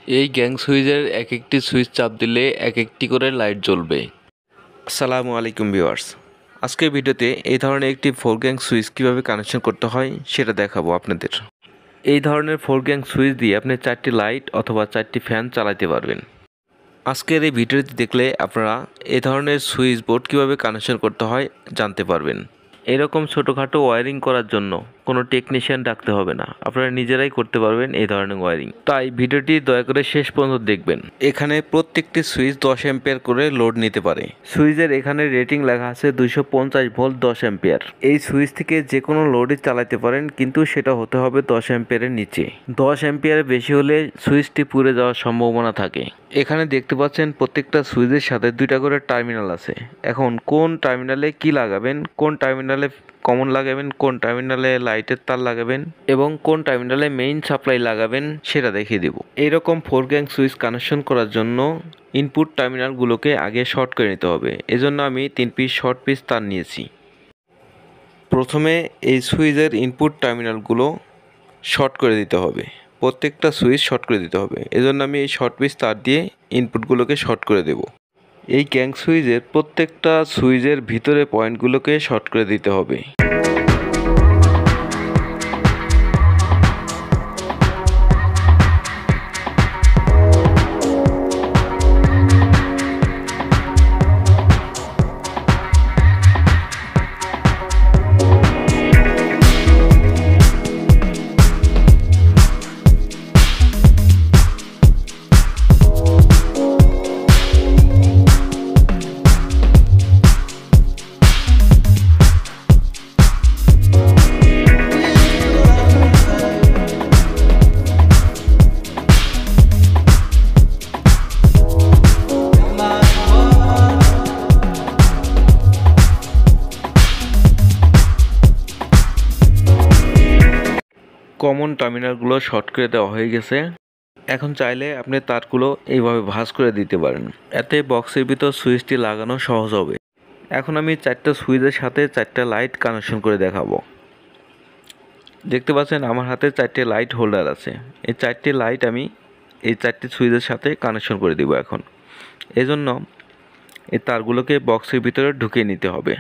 এই গ্যাং সুইচের এক একটি সুইচ চাপ দিলে এক একটি করে লাইট জ্বলবে। আসসালামু আলাইকুম ভিউয়ার্স, আজকের ভিডিওতে এই ধরনের একটি 4 গ্যাং সুইচ কীভাবে কানেকশন করতে হয় সেটা দেখাবো আপনাদের। এই ধরনের 4 গ্যাং সুইচ দিয়ে আপনি 4টি লাইট অথবা 4টি ফ্যান চালাতে পারবেন। আজকের এই ভিডিওটি দেখলে আপনারা এই ধরনের সুইচ বোর্ড কীভাবে কানেকশন করতে হয় জানতে পারবেন। এরকম ছোটোখাটো ওয়্যারিং করার জন্য কোনো টেকনিশিয়ান ডাকতে হবে না, আপনারা নিজেরাই করতে পারবেন এই ধরনের ওয়্যারিং। তাই ভিডিওটি দয়া করে শেষ পর্যন্ত দেখবেন। এখানে প্রত্যেকটি সুইচ 10 অ্যাম্পিয়ার করে লোড নিতে পারে। সুইচের এখানে রেটিং লেখা আছে 250 ভোল্ট 10 অ্যাম্পিয়ার। এই সুইচ থেকে যে কোনো লোডই চালাতে পারেন, কিন্তু সেটা হতে হবে 10 অ্যাম্পিয়ারের নিচে। 10 অ্যাম্পিয়ারের বেশি হলে সুইচটি পুড়ে যাওয়ার সম্ভাবনা থাকে। এখানে দেখতে পাচ্ছেন প্রত্যেকটা সুইচের সাথে 2টা করে টার্মিনাল আছে। এখন কোন টার্মিনালে কি লাগাবেন, কোন টার্মিনালে কমন লাগাবেন, কোন টার্মিনালে লাইটের তার লাগাবেন এবং কোন টার্মিনালে মেইন সাপ্লাই লাগাবেন সেটা দেখিয়ে দেব। এইরকম 4 গ্যাং সুইচ কানেকশন করার জন্য ইনপুট টার্মিনালগুলোকে আগে শর্ট করে নিতে হবে। এজন্য আমি 3 পিস শর্ট পিস তার নিয়েছি। প্রথমে এই সুইচের ইনপুট টার্মিনালগুলো শর্ট করে দিতে হবে। প্রত্যেকটা সুইচ শর্ট করে দিতে হবে। এজন্য আমি এই শর্ট পিস তার দিয়ে ইনপুটগুলোকে শর্ট করে দেব। এই গ্যাং সুইচের প্রত্যেকটা সুইচের ভিতরে পয়েন্টগুলোকে শর্ট করে দিতে হবে। কমন টার্মিনালগুলো শর্ট করে দেওয়া হয়ে গেছে। এখন চাইলে আপনি তারগুলো এইভাবে ভাঁজ করে দিতে পারেন, এতে বক্সের ভিতর সুইচটি লাগানো সহজ হবে। এখন আমি 4টা সুইচের সাথে 4টা লাইট কানেকশন করে দেখাবো। দেখতে পাচ্ছেন আমার হাতে 4টে লাইট হোল্ডার আছে। এই 4টি লাইট আমি এই 4টি সুইচের সাথে কানেকশন করে দিব। এখন এজন্য এই তারগুলোকে বক্সের ভিতরে ঢুকিয়ে নিতে হবে,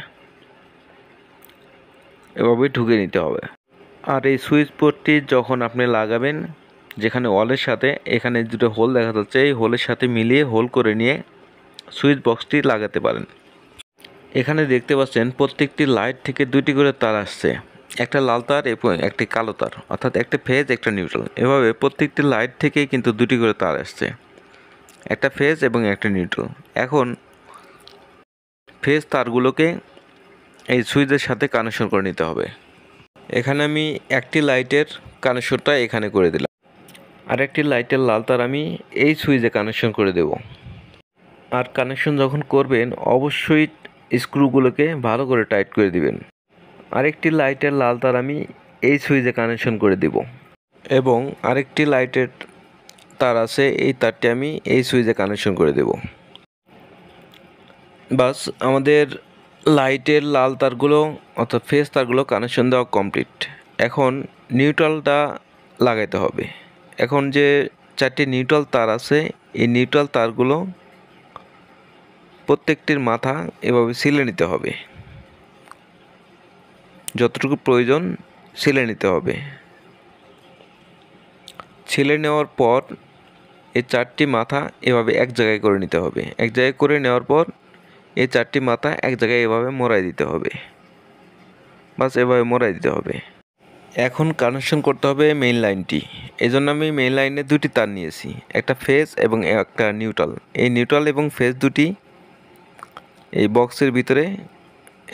এভাবে ঢুকিয়ে নিতে হবে। আর এই সুইচ বোর্ডটি যখন আপনি লাগাবেন, যেখানে ওয়ালের সাথে এখানে দুটো হোল দেখা যাচ্ছে, এই হোলের সাথে মিলিয়ে হোল করে নিয়ে সুইচ বক্সটি লাগাতে পারেন। এখানে দেখতে পাচ্ছেন প্রত্যেকটি লাইট থেকে 2টি করে তার আসছে, একটা লাল তার এবং একটি কালো তার, অর্থাৎ একটা ফেজ একটা নিউট্রাল। এভাবে প্রত্যেকটি লাইট থেকেই কিন্তু 2টি করে তার আসছে, একটা ফেজ এবং একটা নিউট্রাল। এখন ফেজ তারগুলোকে এই সুইচের সাথে কানেকশন করে নিতে হবে। এখানে আমি একটি লাইটের কানেকশনটা এখানে করে দিলাম, আর একটি লাইটের লাল তার আমি এই সুইচে কানেকশন করে দেব। আর কানেকশন যখন করবেন অবশ্যই স্ক্রুগুলোকে ভালো করে টাইট করে দিবেন। আরেকটি লাইটের লাল তার আমি এই সুইচে কানেকশন করে দেব, এবং আরেকটি লাইটের তার আছে, এই তারটি আমি এই সুইচে কানেকশন করে দেব। বাস, আমাদের লাইটের লাল তারগুলো অর্থাৎ ফেজ তারগুলো কানেকশন দেওয়া কমপ্লিট। এখন নিউট্রালটা লাগাইতে হবে। এখন যে 4টি নিউট্রাল তার আছে, এই নিউট্রাল তারগুলো প্রত্যেকটির মাথা এভাবে সিলে নিতে হবে, যতটুকু প্রয়োজন সিলে নিতে হবে। ছিলে নেওয়ার পর এই 4টি মাথা এভাবে এক জায়গায় করে নিতে হবে। এক জায়গায় করে নেওয়ার পর এই 4টি মাথা এক জায়গায় এভাবে মোড়াই দিতে হবে। বাস, এভাবে মোড়াই দিতে হবে। এখন কানেকশন করতে হবে মেইন লাইনটি। এজন্য আমি মেইন লাইনে 2টি তার নিয়েছি, একটা ফেজ এবং একটা নিউট্রাল। এই নিউট্রাল এবং ফেজ দুটি এই বক্সের ভিতরে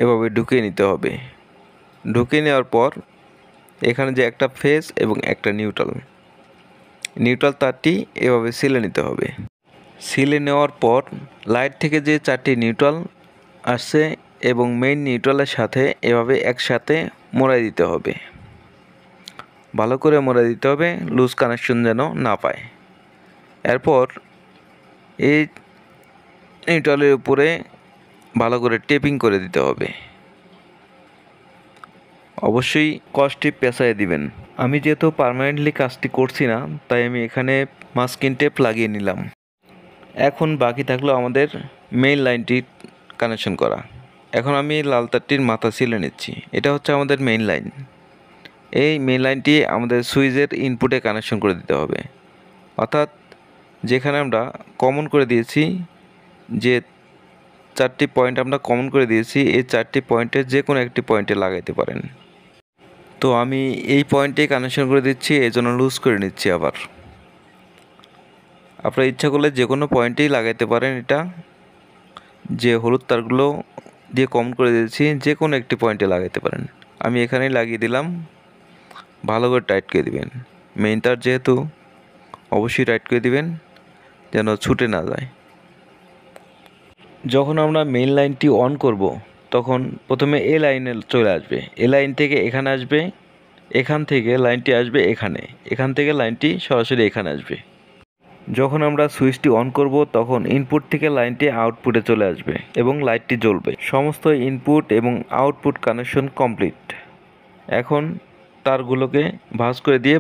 এভাবে ঢুকিয়ে নিতে হবে। ঢুকিয়ে নেওয়ার পর এখানে যে একটা ফেজ এবং একটা নিউট্রাল তারটি এভাবে সিলে নিতে হবে। সিলে নেওয়ার পর লাইট থেকে যে 4টি নিউট্রাল আসছে এবং মেইন নিউট্রালের সাথে এভাবে একসাথে মোড়াই দিতে হবে। ভালো করে মোড়াই দিতে হবে, লুজ কানেকশন যেন না পায়। এরপর এই নিউট্রালের উপরে ভালো করে টেপিং করে দিতে হবে। অবশ্যই কসটি পেঁচায় দিবেন। আমি যেহেতু পার্মানেন্টলি কাজটি করছি না, তাই আমি এখানে মাস্কিং টেপ লাগিয়ে নিলাম। এখন বাকি থাকলো আমাদের মেইন লাইনটি কানেকশন করা। এখন আমি লাল তারটির মাথা ছিলে নিচ্ছি। এটা হচ্ছে আমাদের মেইন লাইন। এই মেইন লাইনটি আমাদের সুইচের ইনপুটে কানেকশন করে দিতে হবে, অর্থাৎ যেখানে আমরা কমন করে দিয়েছি, যে 4টি পয়েন্ট আমরা কমন করে দিয়েছি, এই 4টি পয়েন্টের যে কোনো একটি পয়েন্টে লাগাইতে পারেন। তো আমি এই পয়েন্টে কানেকশন করে দিচ্ছি, এই জন্য লুজ করে নিচ্ছি। আবার আপনার ইচ্ছা করলে যে কোনো পয়েন্টেই লাগাইতে পারেন। এটা যে হলুদ তারগুলো দিয়ে কমন করে দিয়েছি, যে কোনো একটি পয়েন্টে লাগাইতে পারেন। আমি এখানেই লাগিয়ে দিলাম। ভালো করে টাইট করে দিবেন। মেইন তার যেহেতু, অবশ্যই টাইট করে দিবেন যেন ছুটে না যায়। যখন আমরা মেইন লাইনটি অন করব, তখন প্রথমে এ লাইনে চলে আসবে। এ লাইন থেকে এখানে আসবে, এখান থেকে লাইনটি আসবে এখানে, এখান থেকে লাইনটি সরাসরি এখানে আসবে। যখন আমরা সুইচটি অন করব, তখন ইনপুট থেকে লাইনটি আউটপুটে চলে আসবে এবং লাইটটি জ্বলবে। সমস্ত ইনপুট এবং আউটপুট কানেকশন কমপ্লিট। এখন তারগুলোকে ভাঁজ করে দিয়ে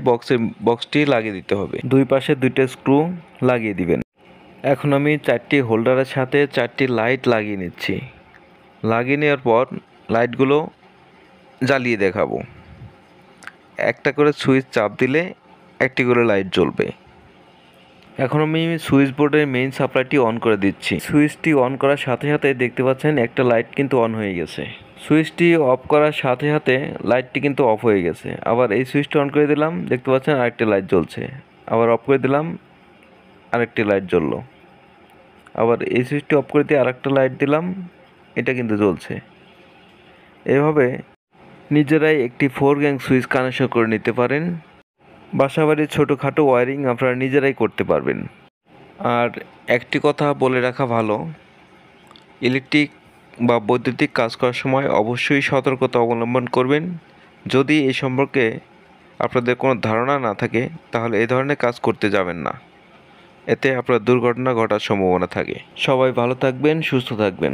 বক্সটি লাগিয়ে দিতে হবে। দুই পাশে 2টা স্ক্রু লাগিয়ে দিবেন। এখন আমি 4টি হোল্ডারের সাথে 4টি লাইট লাগিয়ে নিচ্ছি। লাগিয়ে নেওয়ার পর লাইটগুলো জ্বালিয়ে দেখাবো। একটা করে সুইচ চাপ দিলে একটি করে লাইট জ্বলবে। এখন আমি সুইচ বোর্ডের মেইন সাপ্লাইটি অন করে দিচ্ছি। সুইচটি অন করার সাথে সাথে দেখতে পাচ্ছেন একটা লাইট কিন্তু অন হয়ে গেছে। সুইচটি অফ করার সাথে সাথে লাইটটি কিন্তু অফ হয়ে গেছে। আবার এই সুইচটি অন করে দিলাম, দেখতে পাচ্ছেন আরেকটি লাইট জ্বলছে। আবার অফ করে দিলাম, আরেকটি লাইট জ্বললো। আবার এই সুইচটি অফ করে দিয়ে আরেকটা লাইট দিলাম, এটা কিন্তু জ্বলছে। এভাবে নিজেরাই একটি 4 গ্যাং সুইচ কানেকশন করে নিতে পারেন। বাসাবাড়ির ছোটোখাটো ওয়্যারিং আপনারা নিজেরাই করতে পারবেন। আর একটি কথা বলে রাখা ভালো, ইলেকট্রিক বা বৈদ্যুতিক কাজ করার সময় অবশ্যই সতর্কতা অবলম্বন করবেন। যদি এই সম্পর্কে আপনাদের কোনো ধারণা না থাকে, তাহলে এই ধরনের কাজ করতে যাবেন না। এতে আপনার দুর্ঘটনা ঘটার সম্ভাবনা থাকে। সবাই ভালো থাকবেন, সুস্থ থাকবেন।